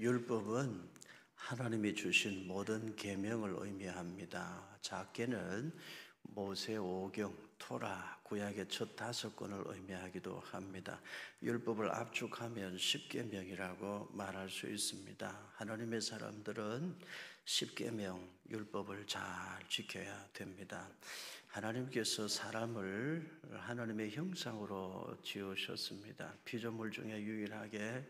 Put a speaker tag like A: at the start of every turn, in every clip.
A: 율법은 하나님이 주신 모든 계명을 의미합니다. 작게는 모세 오경, 토라, 구약의 첫 5권을 의미하기도 합니다. 율법을 압축하면 10계명이라고 말할 수 있습니다. 하나님의 사람들은 10계명, 율법을 잘 지켜야 됩니다. 하나님께서 사람을 하나님의 형상으로 지으셨습니다. 피조물 중에 유일하게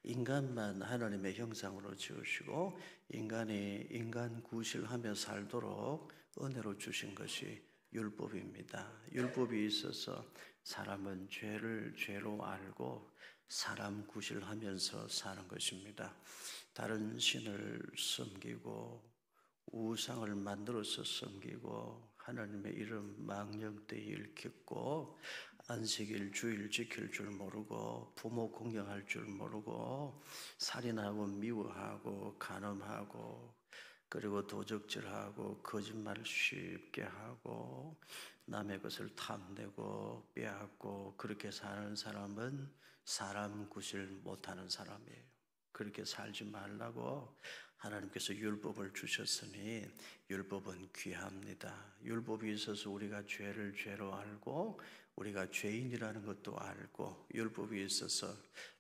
A: 인간만 하나님의 형상으로 지으시고 인간이 인간 구실하며 살도록 은혜로 주신 것이 율법입니다. 율법이 있어서 사람은 죄를 죄로 알고 사람 구실하면서 사는 것입니다. 다른 신을 섬기고 우상을 만들어서 섬기고 하나님의 이름 망령되이 일컫고 안식일 주일 지킬 줄 모르고 부모 공경할 줄 모르고 살인하고 미워하고 간음하고 그리고 도적질하고 거짓말 쉽게 하고 남의 것을 탐내고 빼앗고 그렇게 사는 사람은 사람 구실 못하는 사람이에요. 그렇게 살지 말라고 하나님께서 율법을 주셨으니 율법은 귀합니다. 율법이 있어서 우리가 죄를 죄로 알고 우리가 죄인이라는 것도 알고 율법이 있어서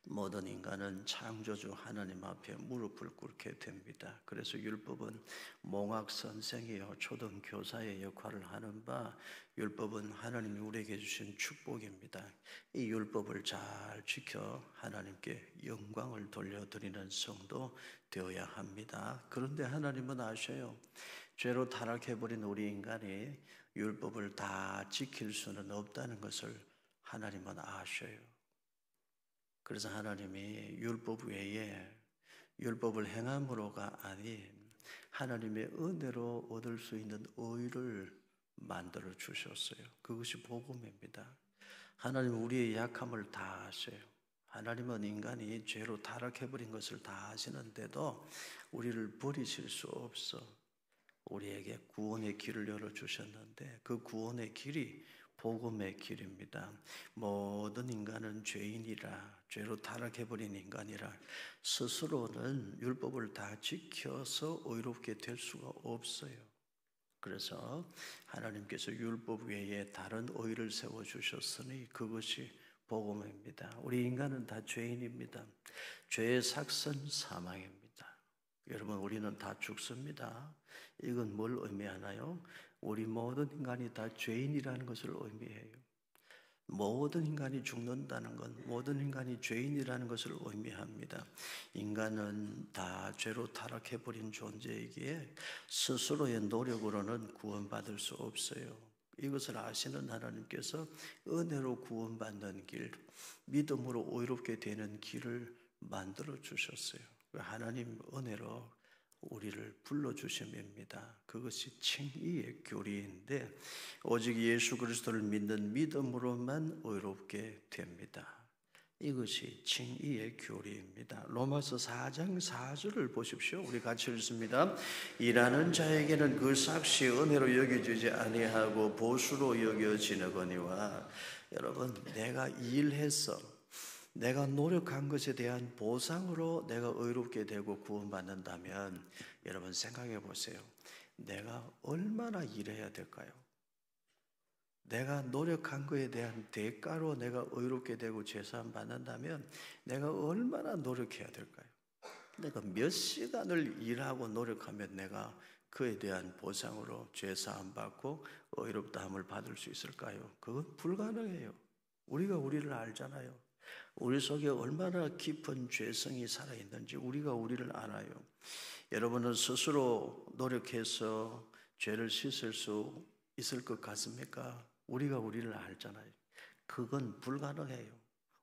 A: 모든 인간은 창조주 하나님 앞에 무릎을 꿇게 됩니다. 그래서 율법은 몽학 선생이요 초등 교사의 역할을 하는 바 율법은 하나님이 우리에게 주신 축복입니다. 이 율법을 잘 지켜 하나님께 영광을 돌려드리는 성도 되어야 합니다. 그런데 하나님은 아셔요. 죄로 타락해버린 우리 인간이 율법을 다 지킬 수는 없다는 것을 하나님은 아셔요. 그래서 하나님이 율법 외에 율법을 행함으로가 아닌 하나님의 은혜로 얻을 수 있는 의를 만들어 주셨어요. 그것이 복음입니다. 하나님은 우리의 약함을 다 아셔요. 하나님은 인간이 죄로 타락해버린 것을 다 아시는데도 우리를 버리실 수 없어. 우리에게 구원의 길을 열어주셨는데 그 구원의 길이 복음의 길입니다. 모든 인간은 죄인이라 죄로 타락해버린 인간이라 스스로는 율법을 다 지켜서 의롭게 될 수가 없어요. 그래서 하나님께서 율법 외에 다른 의를 세워주셨으니 그것이 복음입니다. 우리 인간은 다 죄인입니다. 죄의 삭선 사망입니다. 여러분 우리는 다 죽습니다. 이건 뭘 의미하나요? 우리 모든 인간이 다 죄인이라는 것을 의미해요. 모든 인간이 죽는다는 건 모든 인간이 죄인이라는 것을 의미합니다. 인간은 다 죄로 타락해버린 존재이기에 스스로의 노력으로는 구원받을 수 없어요. 이것을 아시는 하나님께서 은혜로 구원받는 길, 믿음으로 의롭게 되는 길을 만들어 주셨어요. 하나님 은혜로 우리를 불러주심입니다. 그것이 칭의의 교리인데 오직 예수 그리스도를 믿는 믿음으로만 의롭게 됩니다. 이것이 칭의의 교리입니다. 로마서 4장 4절을 보십시오. 우리 같이 읽습니다. 일하는 자에게는 그 삭시 은혜로 여겨지지 아니하고 보수로 여겨지느거니와. 여러분 내가 일해서 내가 노력한 것에 대한 보상으로 내가 의롭게 되고 구원받는다면 여러분 생각해 보세요. 내가 얼마나 일해야 될까요? 내가 노력한 것에 대한 대가로 내가 의롭게 되고 죄사함 받는다면 내가 얼마나 노력해야 될까요? 내가 몇 시간을 일하고 노력하면 내가 그에 대한 보상으로 죄사함 받고 의롭다함을 받을 수 있을까요? 그건 불가능해요. 우리가 우리를 알잖아요. 우리 속에 얼마나 깊은 죄성이 살아있는지 우리가 우리를 알아요. 여러분은 스스로 노력해서 죄를 씻을 수 있을 것 같습니까? 우리가 우리를 알잖아요. 그건 불가능해요.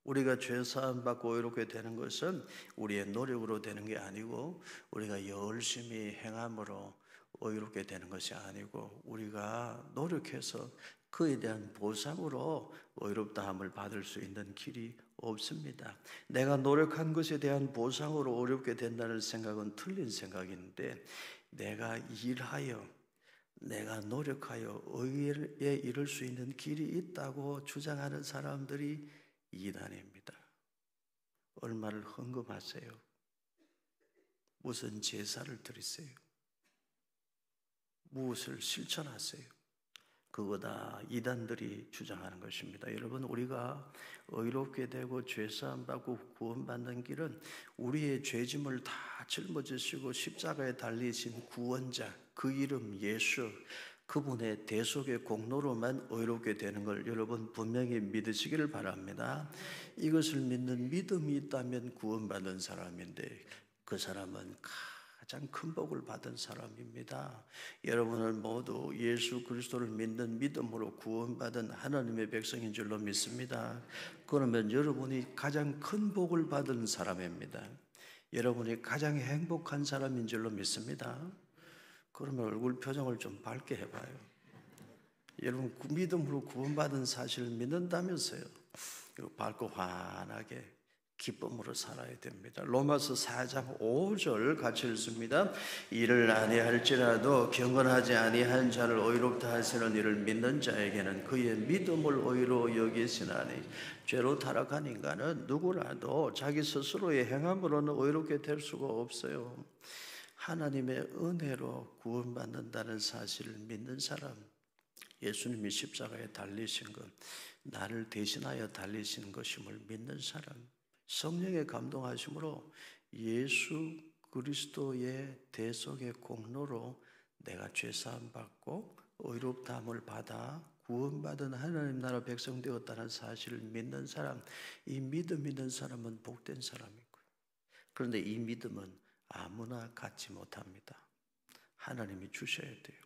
A: 우리가 죄사함 받고 의롭게 되는 것은 우리의 노력으로 되는 게 아니고 우리가 열심히 행함으로 의롭게 되는 것이 아니고 우리가 노력해서 그에 대한 보상으로 의롭다함을 받을 수 있는 길이 없습니다. 내가 노력한 것에 대한 보상으로 의롭게 된다는 생각은 틀린 생각인데 내가 일하여 내가 노력하여 의에 이를 수 있는 길이 있다고 주장하는 사람들이 이단입니다. 얼마를 헌금하세요? 무슨 제사를 드리세요? 무엇을 실천하세요? 그거 다 이단들이 주장하는 것입니다. 여러분, 우리가 의롭게 되고 죄사함 받고 구원받는 길은 우리의 죄짐을 다 짊어지시고 십자가에 달리신 구원자, 그 이름 예수, 그분의 대속의 공로로만 의롭게 되는 걸 여러분 분명히 믿으시기를 바랍니다. 이것을 믿는 믿음이 있다면 구원받은 사람인데 그 사람은 가장 큰 복을 받은 사람입니다. 여러분은 모두 예수 그리스도를 믿는 믿음으로 구원받은 하나님의 백성인 줄로 믿습니다. 그러면 여러분이 가장 큰 복을 받은 사람입니다. 여러분이 가장 행복한 사람인 줄로 믿습니다. 그러면 얼굴 표정을 좀 밝게 해봐요. 여러분 믿음으로 구원받은 사실을 믿는다면서요. 밝고 환하게 기쁨으로 살아야 됩니다. 로마서 4장 5절 같이 읽습니다. 이를 아니할지라도 경건하지 아니한 자를 의롭다 하시는 이를 믿는 자에게는 그의 믿음을 의로 여기시나니 죄로 타락한 인간은 누구라도 자기 스스로의 행함으로는 의롭게 될 수가 없어요. 하나님의 은혜로 구원받는다는 사실을 믿는 사람, 예수님이 십자가에 달리신 것, 나를 대신하여 달리신 것임을 믿는 사람, 성령의 감동하심으로 예수 그리스도의 대속의 공로로 내가 죄사함 받고 의롭다함을 받아 구원받은 하나님 나라 백성 되었다는 사실을 믿는 사람, 이 믿음 있는 사람은 복된 사람이고요. 그런데 이 믿음은 아무나 갖지 못합니다. 하나님이 주셔야 돼요.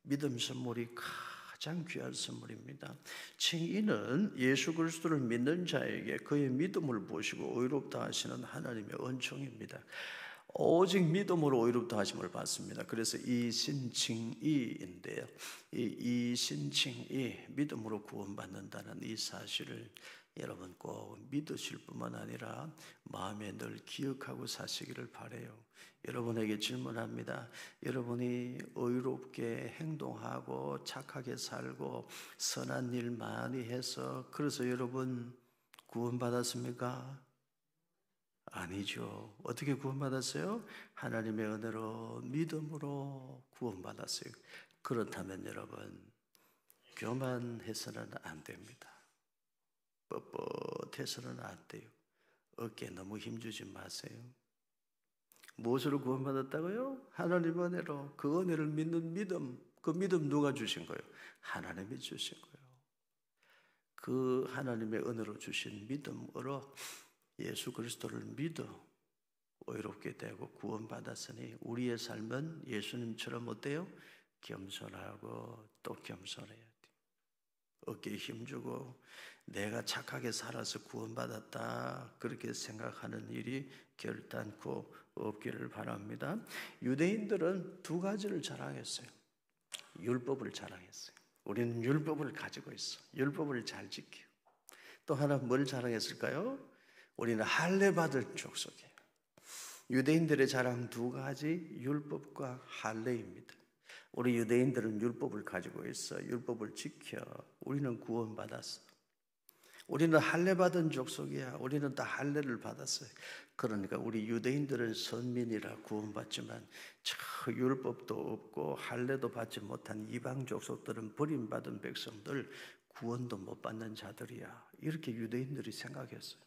A: 믿음 선물이 가장 귀한 선물입니다. 칭의는 예수 그리스도를 믿는 자에게 그의 믿음을 보시고 의롭다 하시는 하나님의 은총입니다. 오직 믿음으로 의롭다 하심을 받습니다. 그래서 이신칭의인데요. 이 이신칭의, 믿음으로 구원받는다는 이 사실을 여러분 꼭 믿으실 뿐만 아니라 마음에 늘 기억하고 사시기를 바라요. 여러분에게 질문합니다. 여러분이 의롭게 행동하고 착하게 살고 선한 일 많이 해서 그래서 여러분 구원받았습니까? 아니죠. 어떻게 구원받았어요? 하나님의 은혜로 믿음으로 구원받았어요. 그렇다면 여러분 교만해서는 안 됩니다. 뻣뻣해서는 안 돼요. 어깨에 너무 힘주지 마세요. 무엇으로 구원받았다고요? 하나님 은혜로. 그 은혜를 믿는 믿음, 그 믿음 누가 주신 거예요? 하나님이 주신 거예요. 그 하나님의 은혜로 주신 믿음으로 예수 그리스도를 믿어 의롭게 되고 구원받았으니 우리의 삶은 예수님처럼 어때요? 겸손하고 또 겸손해야 돼요. 어깨에 힘주고 내가 착하게 살아서 구원받았다 그렇게 생각하는 일이 결단코 없기를 바랍니다. 유대인들은 두 가지를 자랑했어요. 율법을 자랑했어요. 우리는 율법을 가지고 있어. 율법을 잘 지켜. 또 하나 뭘 자랑했을까요? 우리는 할례 받을 족속이에요. 유대인들의 자랑 두 가지, 율법과 할례입니다. 우리 유대인들은 율법을 가지고 있어. 율법을 지켜. 우리는 구원받았어. 우리는 할례 받은 족속이야. 우리는 다 할례를 받았어요. 그러니까 우리 유대인들은 선민이라 구원받지만 저 율법도 없고 할례도 받지 못한 이방 족속들은 버림받은 백성들, 구원도 못 받는 자들이야. 이렇게 유대인들이 생각했어요.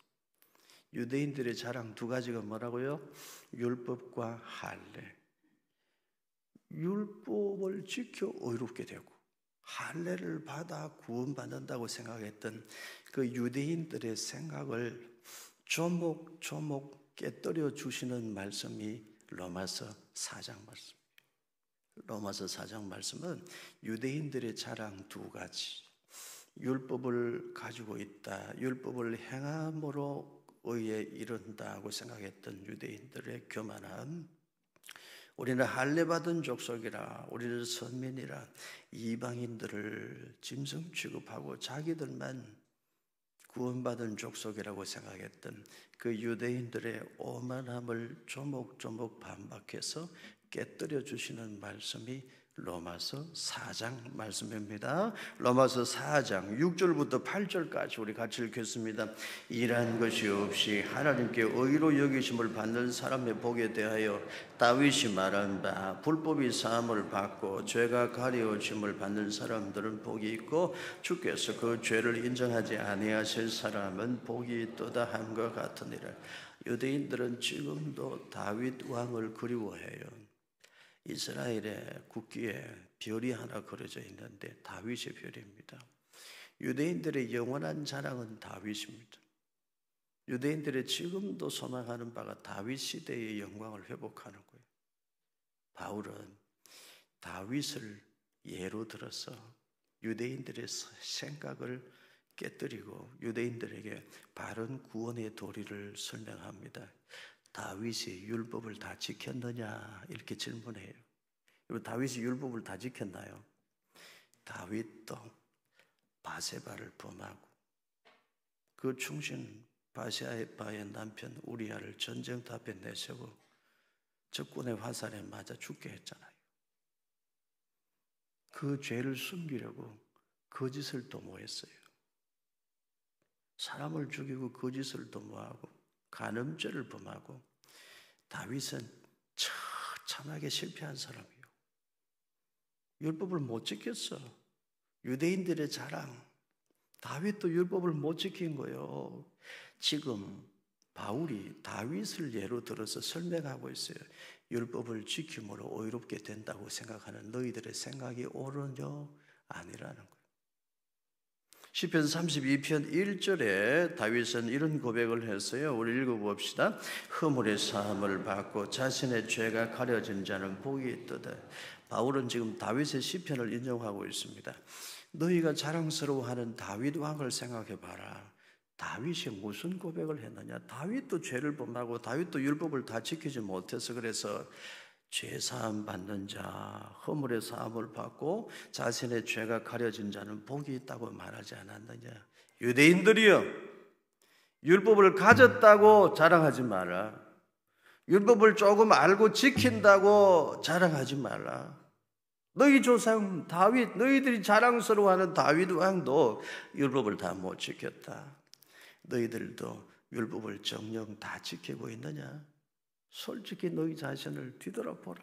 A: 유대인들의 자랑 두 가지가 뭐라고요? 율법과 할례. 율법을 지켜 의롭게 되고 할례를 받아 구원받는다고 생각했던 그 유대인들의 생각을 조목조목 깨뜨려 주시는 말씀이 로마서 4장 말씀입니다. 로마서 4장 말씀은 유대인들의 자랑 두 가지, 율법을 가지고 있다, 율법을 행함으로 의에 이른다고 생각했던 유대인들의 교만함, 우리는 할례 받은 족속이라, 우리는 선민이라 이방인들을 짐승 취급하고 자기들만 구원받은 족속이라고 생각했던 그 유대인들의 오만함을 조목조목 반박해서 깨뜨려 주시는 말씀이 로마서 4장 말씀입니다. 로마서 4장 6절부터 8절까지 우리 같이 읽겠습니다. 일한 것이 없이 하나님께 의로 여기심을 받는 사람의 복에 대하여 다윗이 말한 바 불법이 사함을 받고 죄가 가려짐을 받는 사람들은 복이 있고 주께서 그 죄를 인정하지 아니하실 사람은 복이 있도다 함과 같으니라. 유대인들은 지금도 다윗 왕을 그리워해요. 이스라엘의 국기에 별이 하나 그려져 있는데 다윗의 별입니다. 유대인들의 영원한 자랑은 다윗입니다. 유대인들의 지금도 소망하는 바가 다윗 시대의 영광을 회복하는 거예요. 바울은 다윗을 예로 들어서 유대인들의 생각을 깨뜨리고 유대인들에게 바른 구원의 도리를 설명합니다. 다윗이 율법을 다 지켰느냐 이렇게 질문해요. 다윗이 율법을 다 지켰나요? 다윗도 바세바를 범하고 그 충신 바세바의 남편 우리아를 전쟁탑에 내세워 적군의 화살에 맞아 죽게 했잖아요. 그 죄를 숨기려고 거짓을 도모했어요. 사람을 죽이고 거짓을 도모하고 간음죄를 범하고 다윗은 처참하게 실패한 사람이에요. 율법을 못 지켰어. 유대인들의 자랑. 다윗도 율법을 못 지킨 거예요. 지금 바울이 다윗을 예로 들어서 설명하고 있어요. 율법을 지킴으로 의롭게 된다고 생각하는 너희들의 생각이 옳으냐? 아니라는 거예요. 시편 32편 1절에 다윗은 이런 고백을 했어요. 우리 읽어봅시다. 허물의 사함을 받고 자신의 죄가 가려진 자는 복이 있도다. 바울은 지금 다윗의 시편을 인용하고 있습니다. 너희가 자랑스러워하는 다윗 왕을 생각해봐라. 다윗이 무슨 고백을 했느냐? 다윗도 죄를 범하고 다윗도 율법을 다 지키지 못해서 그래서 죄사함 받는 자, 허물의 사함을 받고 자신의 죄가 가려진 자는 복이 있다고 말하지 않았느냐? 유대인들이여, 율법을 가졌다고 자랑하지 마라. 율법을 조금 알고 지킨다고 자랑하지 말라. 너희 조상 다윗, 너희들이 자랑스러워하는 다윗 왕도 율법을 다 못 지켰다. 너희들도 율법을 정녕 다 지키고 있느냐? 솔직히 너희 자신을 뒤돌아보라.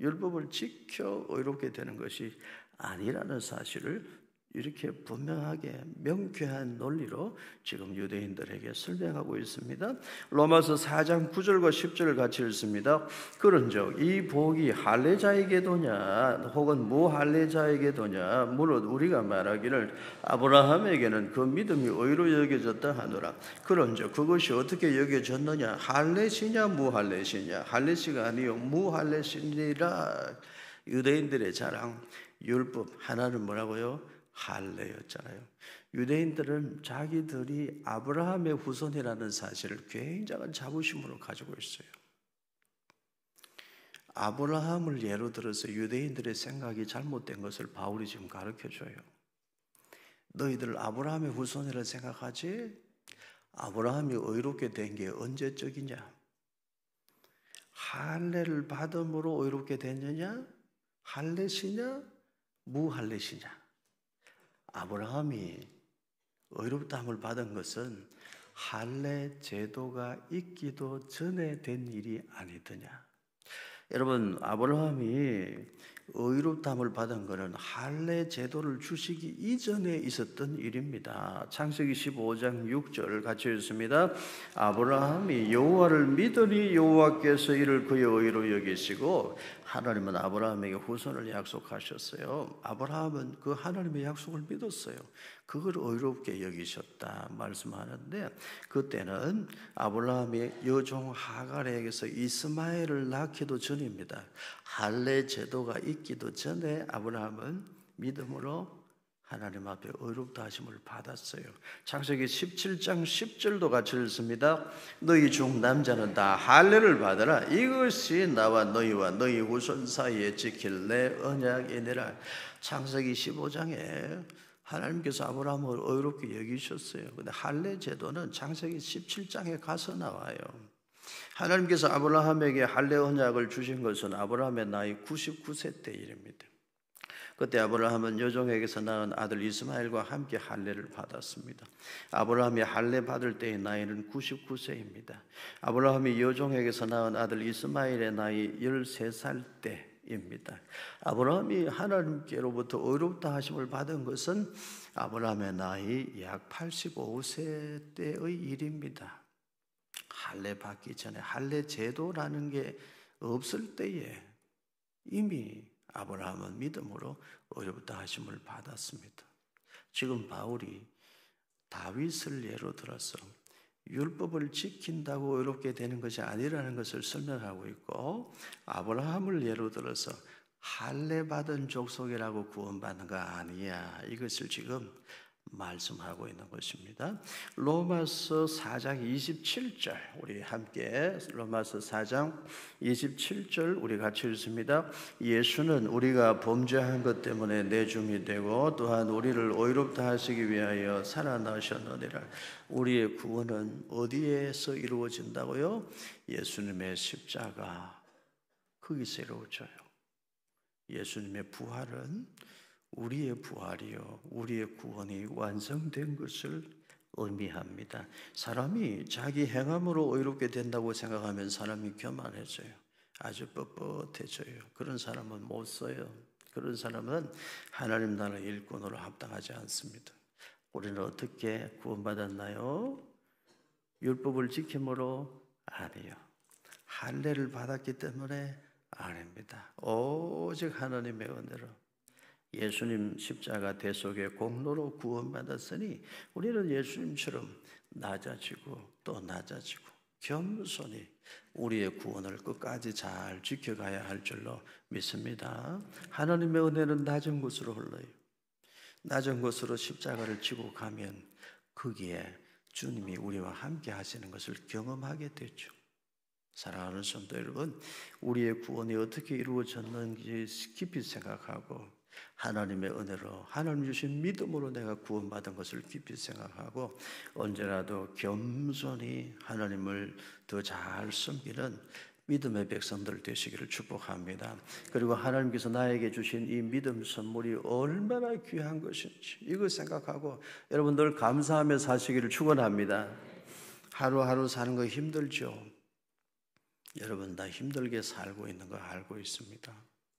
A: 율법을 지켜 의롭게 되는 것이 아니라는 사실을 이렇게 분명하게 명쾌한 논리로 지금 유대인들에게 설명하고 있습니다. 로마서 4장 9절과 10절을 같이 읽습니다. 그런즉 이 복이 할례자에게 도냐 혹은 무할례자에게 도냐 무릇 우리가 말하기를 아브라함에게는 그 믿음이 의로 여겨졌다 하노라. 그런즉 그것이 어떻게 여겨졌느냐? 할례시냐 무할례시냐? 할례시가 아니요 무할례시니라. 유대인들의 자랑 율법 하나는 뭐라고요? 할례였잖아요. 유대인들은 자기들이 아브라함의 후손이라는 사실을 굉장한 자부심으로 가지고 있어요. 아브라함을 예로 들어서 유대인들의 생각이 잘못된 것을 바울이 지금 가르쳐줘요. 너희들 아브라함의 후손이라 생각하지? 아브라함이 의롭게 된 게 언제적이냐? 할례를 받음으로 의롭게 됐느냐? 할례시냐? 무할례시냐? 아브라함이 의롭다함을 받은 것은 할례 제도가 있기도 전에 된 일이 아니더냐? 여러분, 아브라함이 의롭다함을 받은 것은 할례 제도를 주시기 이전에 있었던 일입니다. 창세기 15장 6절 같이 읽습니다. 아브라함이 여호와를 믿으니 여호와께서 이를 그의 의로 여기시고 하나님은 아브라함에게 후손을 약속하셨어요. 아브라함은 그 하나님의 약속을 믿었어요. 그걸 의롭게 여기셨다 말씀하는데 그때는 아브라함이 여종 하갈에게서 이스마엘을 낳기도 전입니다. 할례 제도가 있기도 전에 아브라함은 믿음으로 하나님 앞에 의롭다 하심을 받았어요. 창세기 17장 10절도 같이 읽습니다. 너희 중 남자는 다 할례를 받으라. 이것이 나와 너희와 너희 후손 사이에 지킬 내 언약이니라. 창세기 15장에 하나님께서 아브라함을 의롭게 여기셨어요. 근데 할례 제도는 창세기 17장에 가서 나와요. 하나님께서 아브라함에게 할례 언약을 주신 것은 아브라함의 나이 99세 때 일입니다. 그때 아브라함은 여종에게서 낳은 아들 이스마엘과 함께 할례를 받았습니다. 아브라함이 할례 받을 때의 나이는 99세입니다. 아브라함이 여종에게서 낳은 아들 이스마엘의 나이 13살 때입니다. 아브라함이 하나님께로부터 의롭다 하심을 받은 것은 아브라함의 나이 약 85세 때의 일입니다. 할례 받기 전에 할례 제도라는 게 없을 때에 이미 아브라함은 믿음으로 의롭다 하심을 받았습니다. 지금 바울이 다윗을 예로 들어서 율법을 지킨다고 의롭게 되는 것이 아니라는 것을 설명하고 있고, 아브라함을 예로 들어서 할례 받은 족속이라고 구원받는 거 아니야, 이것을 지금 말씀하고 있는 것입니다. 로마서 4장 27절 우리 함께 로마서 4장 27절 우리 같이 읽습니다. 예수는 우리가 범죄한 것 때문에 내줌이 되고 또한 우리를 의롭다 하시기 위하여 살아나셨느니라. 우리의 구원은 어디에서 이루어진다고요? 예수님의 십자가, 거기서 이루어져요. 예수님의 부활은 우리의 부활이요, 우리의 구원이 완성된 것을 의미합니다. 사람이 자기 행함으로 의롭게 된다고 생각하면 사람이 교만해져요. 아주 뻣뻣해져요. 그런 사람은 못 써요. 그런 사람은 하나님 나라 일꾼으로 합당하지 않습니다. 우리는 어떻게 구원받았나요? 율법을 지킴으로? 아니요. 할례를 받았기 때문에 아닙니다. 오직 하나님의 은혜로 예수님 십자가 대속의 공로로 구원받았으니 우리는 예수님처럼 낮아지고 또 낮아지고 겸손히 우리의 구원을 끝까지 잘 지켜가야 할 줄로 믿습니다. 하나님의 은혜는 낮은 곳으로 흘러요. 낮은 곳으로 십자가를 지고 가면 거기에 주님이 우리와 함께 하시는 것을 경험하게 되죠. 사랑하는 성도 여러분, 우리의 구원이 어떻게 이루어졌는지 깊이 생각하고 하나님의 은혜로 하나님 주신 믿음으로 내가 구원받은 것을 깊이 생각하고 언제라도 겸손히 하나님을 더 잘 섬기는 믿음의 백성들 되시기를 축복합니다. 그리고 하나님께서 나에게 주신 이 믿음 선물이 얼마나 귀한 것인지 이거 생각하고 여러분들 감사하며 사시기를 축원합니다. 하루하루 사는 거 힘들죠. 여러분 다 힘들게 살고 있는 거 알고 있습니다.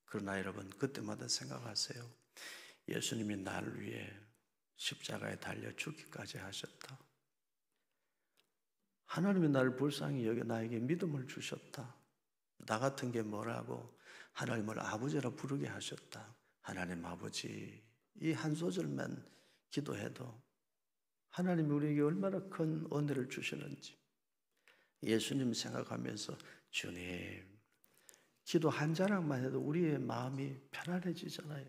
A: 그러나 여러분 그때마다 생각하세요. 예수님이 나를 위해 십자가에 달려 죽기까지 하셨다. 하나님이 나를 불쌍히 여겨 나에게 믿음을 주셨다. 나 같은 게 뭐라고 하나님을 아버지라 부르게 하셨다. 하나님 아버지, 이 한 소절만 기도해도 하나님이 우리에게 얼마나 큰 은혜를 주시는지 예수님 생각하면서 주님, 기도 한 자락만 해도 우리의 마음이 편안해지잖아요.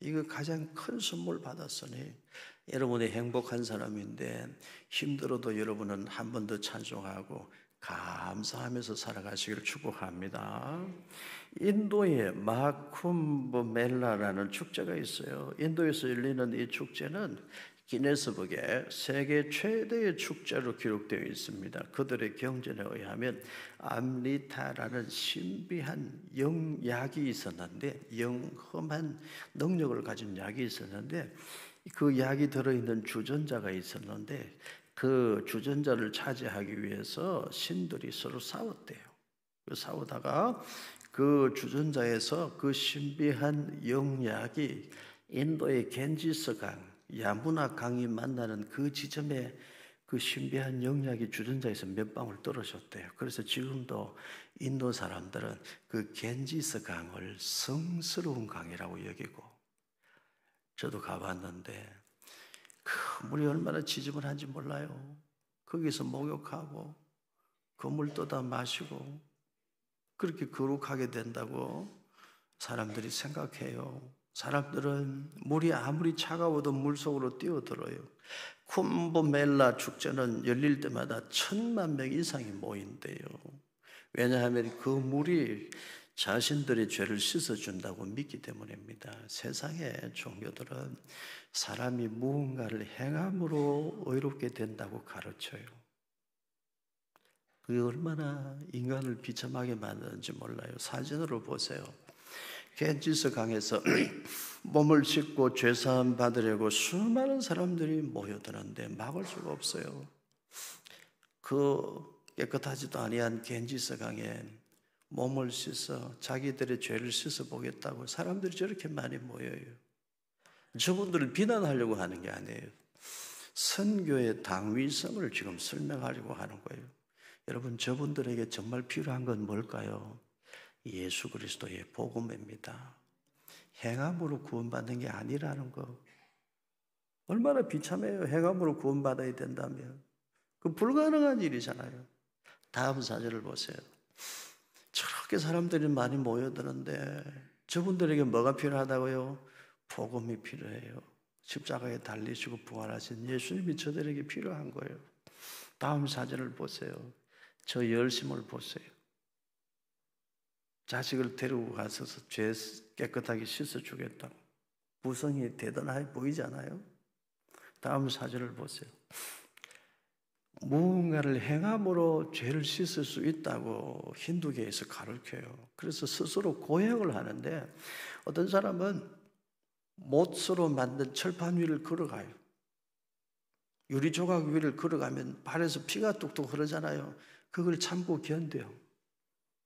A: 이거 가장 큰 선물 받았으니 여러분이 행복한 사람인데 힘들어도 여러분은 한 번 더 찬송하고 감사하면서 살아가시기를 축복합니다. 인도에 마쿰브 멜라라는 축제가 있어요. 인도에서 열리는 이 축제는 기네스북에 세계 최대의 축제로 기록되어 있습니다. 그들의 경전에 의하면 암리타라는 신비한 영약이 있었는데, 영험한 능력을 가진 약이 있었는데, 그 약이 들어있는 주전자가 있었는데 그 주전자를 차지하기 위해서 신들이 서로 싸웠대요. 싸우다가 그 주전자에서 그 신비한 영약이 인도의 겐지스 강, 야무나 강이 만나는 그 지점에 그 신비한 영약이 주전자에서 몇 방울 떨어졌대요. 그래서 지금도 인도 사람들은 그 겐지스 강을 성스러운 강이라고 여기고, 저도 가봤는데 그 물이 얼마나 지저분한지 몰라요. 거기서 목욕하고 그 물 떠다 마시고 그렇게 거룩하게 된다고 사람들이 생각해요. 사람들은 물이 아무리 차가워도 물속으로 뛰어들어요. 쿰보멜라 축제는 열릴 때마다 1,000만 명 이상이 모인대요. 왜냐하면 그 물이 자신들의 죄를 씻어준다고 믿기 때문입니다. 세상의 종교들은 사람이 무언가를 행함으로 의롭게 된다고 가르쳐요. 그게 얼마나 인간을 비참하게 만드는지 몰라요. 사진으로 보세요. 겐지스 강에서 몸을 씻고 죄사함 받으려고 수많은 사람들이 모여드는데 막을 수가 없어요. 그 깨끗하지도 아니한 겐지스 강에 몸을 씻어 자기들의 죄를 씻어 보겠다고 사람들이 저렇게 많이 모여요. 저분들을 비난하려고 하는 게 아니에요. 선교의 당위성을 지금 설명하려고 하는 거예요. 여러분, 저분들에게 정말 필요한 건 뭘까요? 예수 그리스도의 복음입니다. 행함으로 구원받는 게 아니라는 거. 얼마나 비참해요. 행함으로 구원받아야 된다면. 그 불가능한 일이잖아요. 다음 사진을 보세요. 저렇게 사람들이 많이 모여드는데 저분들에게 뭐가 필요하다고요? 복음이 필요해요. 십자가에 달리시고 부활하신 예수님이 저들에게 필요한 거예요. 다음 사진을 보세요. 저 열심을 보세요. 자식을 데리고 가서 죄 깨끗하게 씻어주겠다고. 구성이 대단해 보이잖아요. 다음 사진을 보세요. 무언가를 행함으로 죄를 씻을 수 있다고 힌두교에서 가르쳐요. 그래서 스스로 고행을 하는데 어떤 사람은 못으로 만든 철판 위를 걸어가요. 유리 조각 위를 걸어가면 발에서 피가 뚝뚝 흐르잖아요. 그걸 참고 견뎌요.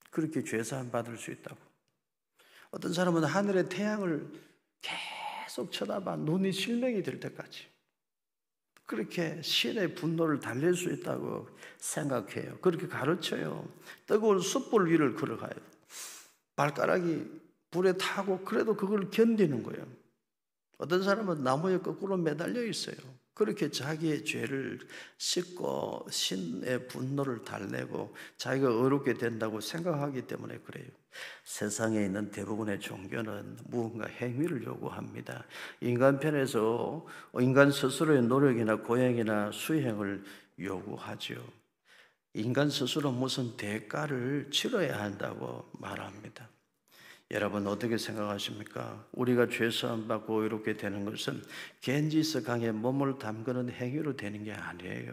A: 그렇게 죄사함 받을 수 있다고. 어떤 사람은 하늘의 태양을 계속 쳐다봐 눈이 실명이 될 때까지 그렇게 신의 분노를 달랠 수 있다고 생각해요. 그렇게 가르쳐요. 뜨거운 숯불 위를 걸어가요. 발가락이 불에 타고 그래도 그걸 견디는 거예요. 어떤 사람은 나무에 거꾸로 매달려 있어요. 그렇게 자기의 죄를 씻고 신의 분노를 달래고 자기가 의롭게 된다고 생각하기 때문에 그래요. 세상에 있는 대부분의 종교는 무언가 행위를 요구합니다. 인간 편에서 인간 스스로의 노력이나 고행이나 수행을 요구하죠. 인간 스스로 무슨 대가를 치러야 한다고 말합니다. 여러분 어떻게 생각하십니까? 우리가 죄사함 받고 의롭게 되는 것은 겐지스 강에 몸을 담그는 행위로 되는 게 아니에요.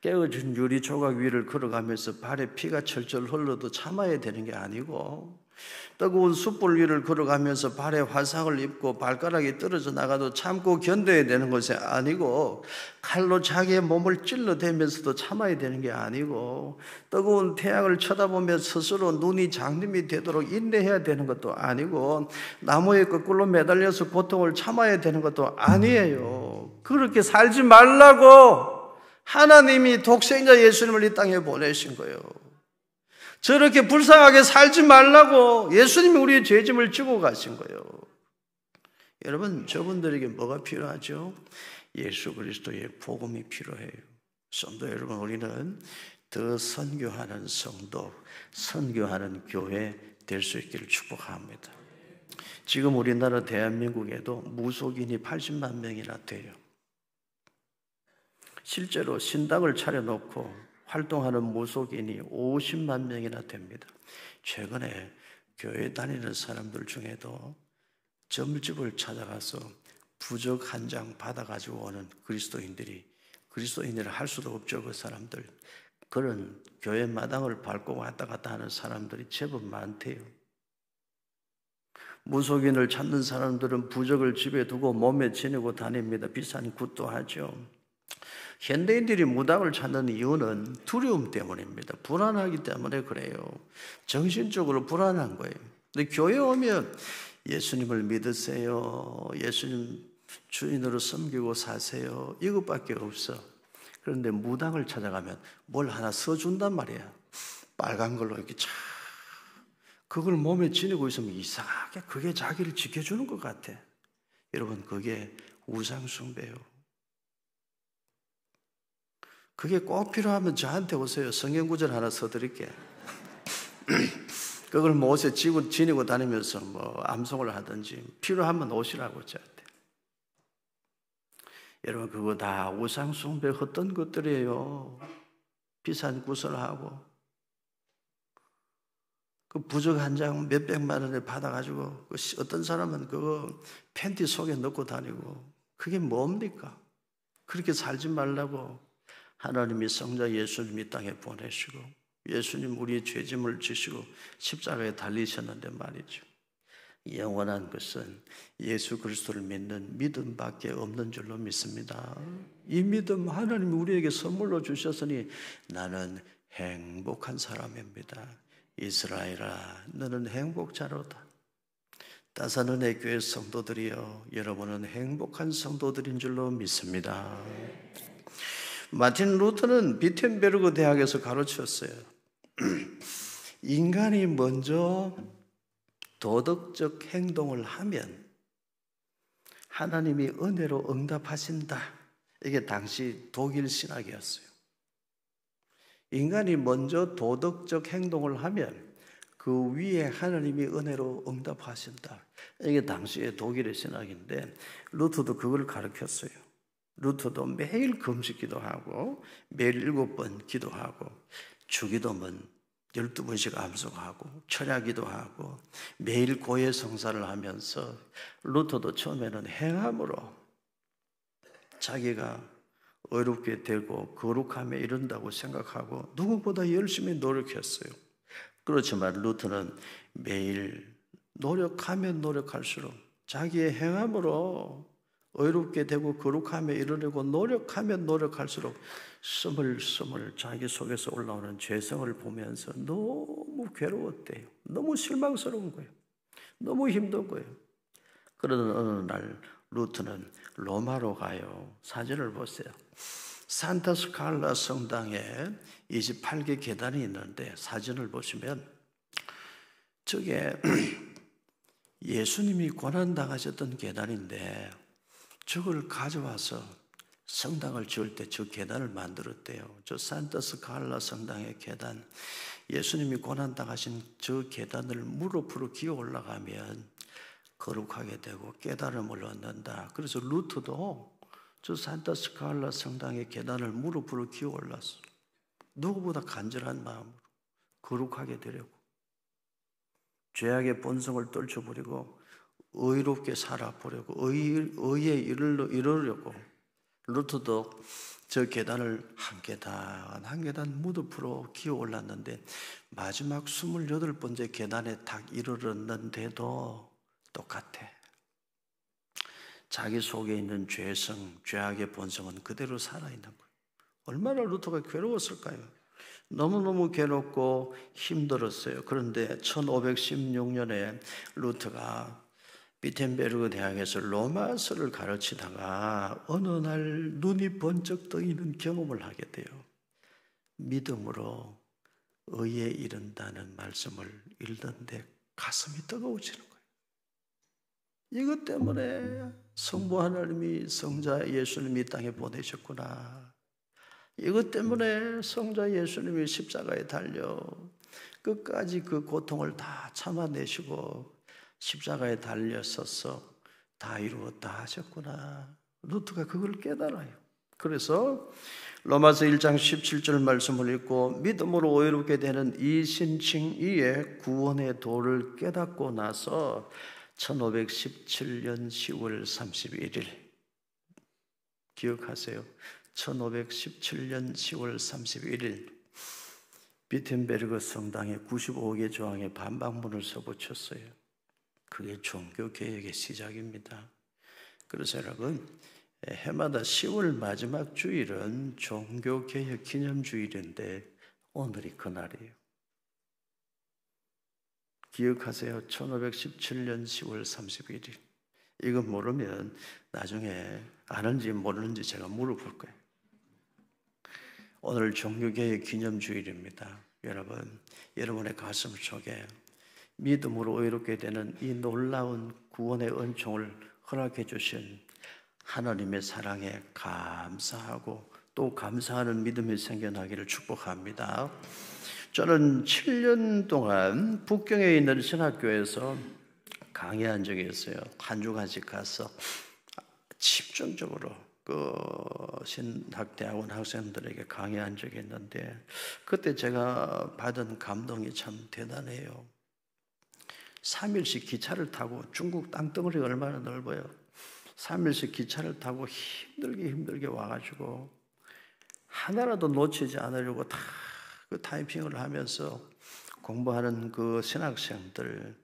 A: 깨어진 유리 조각 위를 걸어가면서 발에 피가 철철 흘러도 참아야 되는 게 아니고 뜨거운 숯불 위를 걸어가면서 발에 화상을 입고 발가락이 떨어져 나가도 참고 견뎌야 되는 것이 아니고 칼로 자기의 몸을 찔러대면서도 참아야 되는 게 아니고 뜨거운 태양을 쳐다보며 스스로 눈이 장님이 되도록 인내해야 되는 것도 아니고 나무에 거꾸로 매달려서 고통을 참아야 되는 것도 아니에요. 그렇게 살지 말라고 하나님이 독생자 예수님을 이 땅에 보내신 거예요. 저렇게 불쌍하게 살지 말라고 예수님이 우리의 죄짐을 지고 가신 거예요. 여러분, 저분들에게 뭐가 필요하죠? 예수 그리스도의 복음이 필요해요. 성도 여러분, 우리는 더 선교하는 성도, 선교하는 교회 될 수 있기를 축복합니다. 지금 우리나라 대한민국에도 무속인이 80만 명이나 돼요. 실제로 신당을 차려놓고 활동하는 무속인이 50만 명이나 됩니다. 최근에 교회 다니는 사람들 중에도 점집을 찾아가서 부적 한 장 받아가지고 오는 그리스도인들을 할 수도 없죠. 그 사람들. 그런 교회 마당을 밟고 왔다 갔다 하는 사람들이 제법 많대요. 무속인을 찾는 사람들은 부적을 집에 두고 몸에 지니고 다닙니다. 비싼 굿도 하죠. 현대인들이 무당을 찾는 이유는 두려움 때문입니다. 불안하기 때문에 그래요. 정신적으로 불안한 거예요. 근데 교회 오면 예수님을 믿으세요. 예수님 주인으로 섬기고 사세요. 이것밖에 없어. 그런데 무당을 찾아가면 뭘 하나 써준단 말이야. 빨간 걸로 이렇게 쫙. 그걸 몸에 지니고 있으면 이상하게 그게 자기를 지켜주는 것 같아. 여러분, 그게 우상숭배요. 그게 꼭 필요하면 저한테 오세요. 성경구절 하나 써드릴게. 그걸 뭐 옷에 지니고 다니면서 뭐 암송을 하든지 필요하면 오시라고 저한테. 여러분, 그거 다 우상숭배 헛된 것들이에요. 비싼 구슬하고 그 부적 한 장 몇백만 원에 받아가지고 어떤 사람은 그거 팬티 속에 넣고 다니고 그게 뭡니까? 그렇게 살지 말라고 하나님이 성자 예수님 이 땅에 보내시고 예수님 우리의 죄짐을 지시고 십자가에 달리셨는데 말이죠. 영원한 것은 예수 그리스도를 믿는 믿음밖에 없는 줄로 믿습니다. 이 믿음 하나님이 우리에게 선물로 주셨으니 나는 행복한 사람입니다. 이스라엘아, 너는 행복자로다. 따사는의 교회 성도들이여, 여러분은 행복한 성도들인 줄로 믿습니다. 마틴 루터는 비텐베르그 대학에서 가르쳤어요. 인간이 먼저 도덕적 행동을 하면 하나님이 은혜로 응답하신다. 이게 당시 독일 신학이었어요. 인간이 먼저 도덕적 행동을 하면 그 위에 하나님이 은혜로 응답하신다. 이게 당시의 독일의 신학인데 루터도 그걸 가르쳤어요. 루터도 매일 금식 기도하고 매일 7번 기도하고 주기도문 12번씩 암송하고 철야기도 하고 매일 고해 성사를 하면서 루터도 처음에는 행함으로 자기가 의롭게 되고 거룩함에 이른다고 생각하고 누구보다 열심히 노력했어요. 그렇지만 루터는 매일 노력하면 노력할수록 자기의 행함으로 의롭게 되고 거룩함에 이르려고 노력하면 노력할수록 스물스물 자기 속에서 올라오는 죄성을 보면서 너무 괴로웠대요. 너무 실망스러운 거예요. 너무 힘든 거예요. 그러던 어느 날 루터는 로마로 가요. 사진을 보세요. 산타스칼라 성당에 28개 계단이 있는데 사진을 보시면 저게 예수님이 고난당하셨던 계단인데 저걸 가져와서 성당을 지을 때 저 계단을 만들었대요. 저 산타스칼라 성당의 계단, 예수님이 고난당하신 저 계단을 무릎으로 기어 올라가면 거룩하게 되고 깨달음을 얻는다. 그래서 루터도 저 산타스칼라 성당의 계단을 무릎으로 기어 올랐어. 누구보다 간절한 마음으로 거룩하게 되려고. 죄악의 본성을 떨쳐버리고 의롭게 살아보려고, 의에 이르려고 루터도 저 계단을 한 계단 한 계단 무릎으로 기어 올랐는데 마지막 28번째 계단에 딱 이르렀는데도 똑같아. 자기 속에 있는 죄성, 죄악의 본성은 그대로 살아있는 거예요. 얼마나 루터가 괴로웠을까요? 너무너무 괴롭고 힘들었어요. 그런데 1516년에 루터가 비텐베르그 대학에서 로마서를 가르치다가 어느 날 눈이 번쩍 뜨이는 경험을 하게 돼요. 믿음으로 의에 이른다는 말씀을 읽는데 가슴이 뜨거워지는 거예요. 이것 때문에 성부 하나님이 성자 예수님이 이 땅에 보내셨구나. 이것 때문에 성자 예수님이 십자가에 달려 끝까지 그 고통을 다 참아내시고 십자가에 달렸어서 다 이루었다 하셨구나. 루터가 그걸 깨달아요. 그래서 로마서 1장 17절 말씀을 읽고 믿음으로 의롭게 되는 이 신칭 이에 구원의 도를 깨닫고 나서 1517년 10월 31일 기억하세요. 1517년 10월 31일 비텐베르그 성당에 95개 조항의 반박문을 써붙였어요. 그게 종교개혁의 시작입니다. 그래서 여러분, 해마다 10월 마지막 주일은 종교개혁 기념주일인데 오늘이 그날이에요. 기억하세요. 1517년 10월 31일. 이거 모르면 나중에 아는지 모르는지 제가 물어볼 거예요. 오늘 종교개혁 기념주일입니다. 여러분, 여러분의 가슴 속에 믿음으로 의롭게 되는 이 놀라운 구원의 은총을 허락해 주신 하나님의 사랑에 감사하고 또 감사하는 믿음이 생겨나기를 축복합니다. 저는 7년 동안 북경에 있는 신학교에서 강의한 적이 있어요. 한 주간씩 가서 집중적으로 그 신학대학원 학생들에게 강의한 적이 있는데 그때 제가 받은 감동이 참 대단해요. 3일씩 기차를 타고 중국 땅덩어리가 얼마나 넓어요. 3일씩 기차를 타고 힘들게 와가지고 하나라도 놓치지 않으려고 다 그 타이핑을 하면서 공부하는 그 신학생들,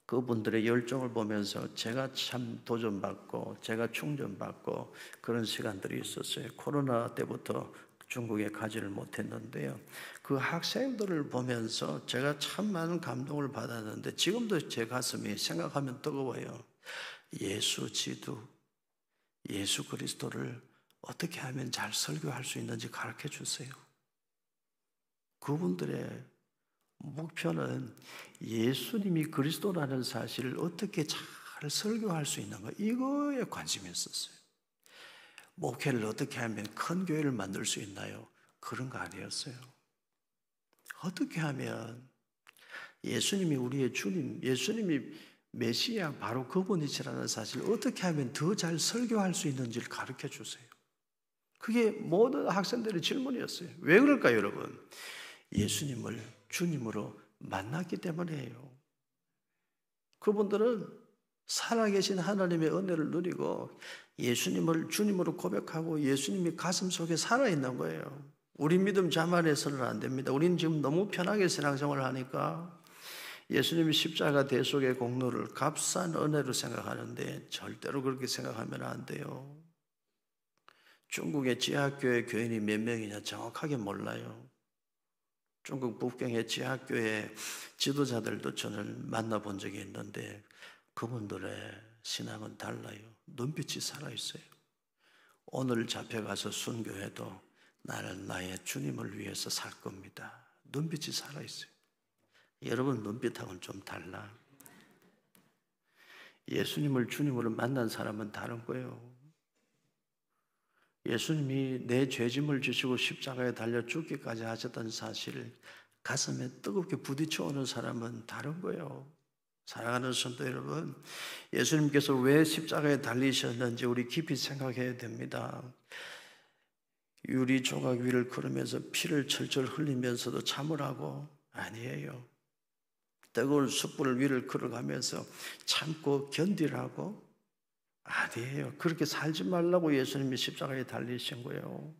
A: 그분들의 열정을 보면서 제가 참 도전받고 제가 충전받고 그런 시간들이 있었어요. 코로나 때부터 중국에 가지를 못했는데요. 그 학생들을 보면서 제가 참 많은 감동을 받았는데 지금도 제 가슴이 생각하면 뜨거워요. 예수 지도, 예수 그리스도를 어떻게 하면 잘 설교할 수 있는지 가르쳐 주세요. 그분들의 목표는 예수님이 그리스도라는 사실을 어떻게 잘 설교할 수 있는가, 이거에 관심이 있었어요. 목회를 어떻게 하면 큰 교회를 만들 수 있나요? 그런 거 아니었어요. 어떻게 하면 예수님이 우리의 주님, 예수님이 메시아 바로 그분이시라는 사실을 어떻게 하면 더 잘 설교할 수 있는지를 가르쳐 주세요. 그게 모든 학생들의 질문이었어요. 왜 그럴까요, 여러분? 예수님을 주님으로 만났기 때문이에요. 그분들은 살아계신 하나님의 은혜를 누리고 예수님을 주님으로 고백하고 예수님이 가슴 속에 살아있는 거예요. 우리 믿음 자만해서는 안 됩니다. 우리는 지금 너무 편하게 신앙생활을 하니까 예수님이 십자가 대속의 공로를 값싼 은혜로 생각하는데 절대로 그렇게 생각하면 안 돼요. 중국의 지하교회 교인이 몇 명이냐 정확하게 몰라요. 중국 북경의 지하교회 지도자들도 저는 만나본 적이 있는데 그분들의 신앙은 달라요. 눈빛이 살아있어요. 오늘 잡혀가서 순교해도 나는 나의 주님을 위해서 살 겁니다. 눈빛이 살아있어요. 여러분 눈빛하고는 좀 달라. 예수님을 주님으로 만난 사람은 다른 거예요. 예수님이 내 죄짐을 지시고 십자가에 달려 죽기까지 하셨던 사실을 가슴에 뜨겁게 부딪혀오는 사람은 다른 거예요. 사랑하는 성도 여러분, 예수님께서 왜 십자가에 달리셨는지 우리 깊이 생각해야 됩니다. 유리 조각 위를 걸으면서 피를 철철 흘리면서도 참으라고? 아니에요. 뜨거운 숯불 위를 걸어가면서 참고 견디라고? 아니에요. 그렇게 살지 말라고 예수님이 십자가에 달리신 거예요.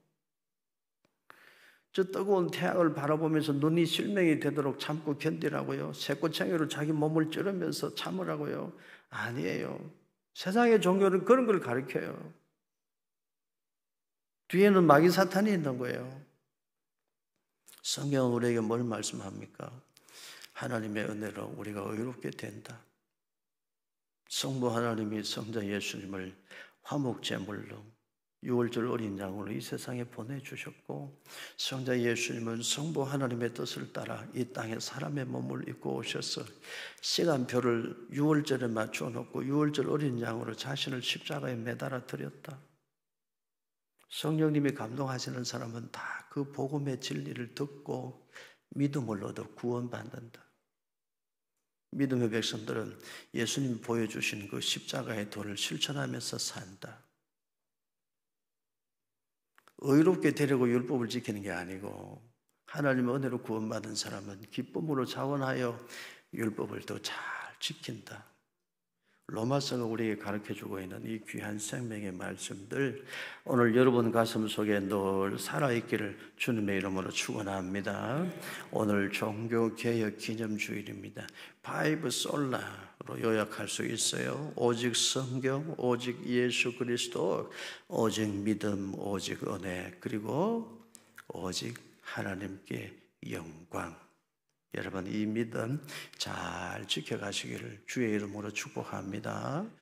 A: 저 뜨거운 태양을 바라보면서 눈이 실명이 되도록 참고 견디라고요? 쇠꼬챙이로 자기 몸을 찌르면서 참으라고요? 아니에요. 세상의 종교는 그런 걸 가르쳐요. 뒤에는 마귀 사탄이 있는 거예요. 성경은 우리에게 뭘 말씀합니까? 하나님의 은혜로 우리가 의롭게 된다. 성부 하나님이 성자 예수님을 화목제물로 유월절 어린 양으로 이 세상에 보내주셨고 성자 예수님은 성부 하나님의 뜻을 따라 이 땅에 사람의 몸을 입고 오셔서 시간표를 유월절에 맞춰 놓고 유월절 어린 양으로 자신을 십자가에 매달아 드렸다. 성령님이 감동하시는 사람은 다 그 복음의 진리를 듣고 믿음을 얻어 구원받는다. 믿음의 백성들은 예수님이 보여주신 그 십자가의 도를 실천하면서 산다. 의롭게 되려고 율법을 지키는 게 아니고 하나님의 은혜로 구원받은 사람은 기쁨으로 자원하여 율법을 더 잘 지킨다. 로마서가 우리에게 가르쳐주고 있는 이 귀한 생명의 말씀들 오늘 여러분 가슴 속에 늘 살아있기를 주님의 이름으로 축원합니다. 오늘 종교개혁 기념주일입니다. 파이브 솔라로 요약할 수 있어요. 오직 성경, 오직 예수 그리스도, 오직 믿음, 오직 은혜, 그리고 오직 하나님께 영광. 여러분 이 믿음 잘 지켜가시기를 주의 이름으로 축복합니다.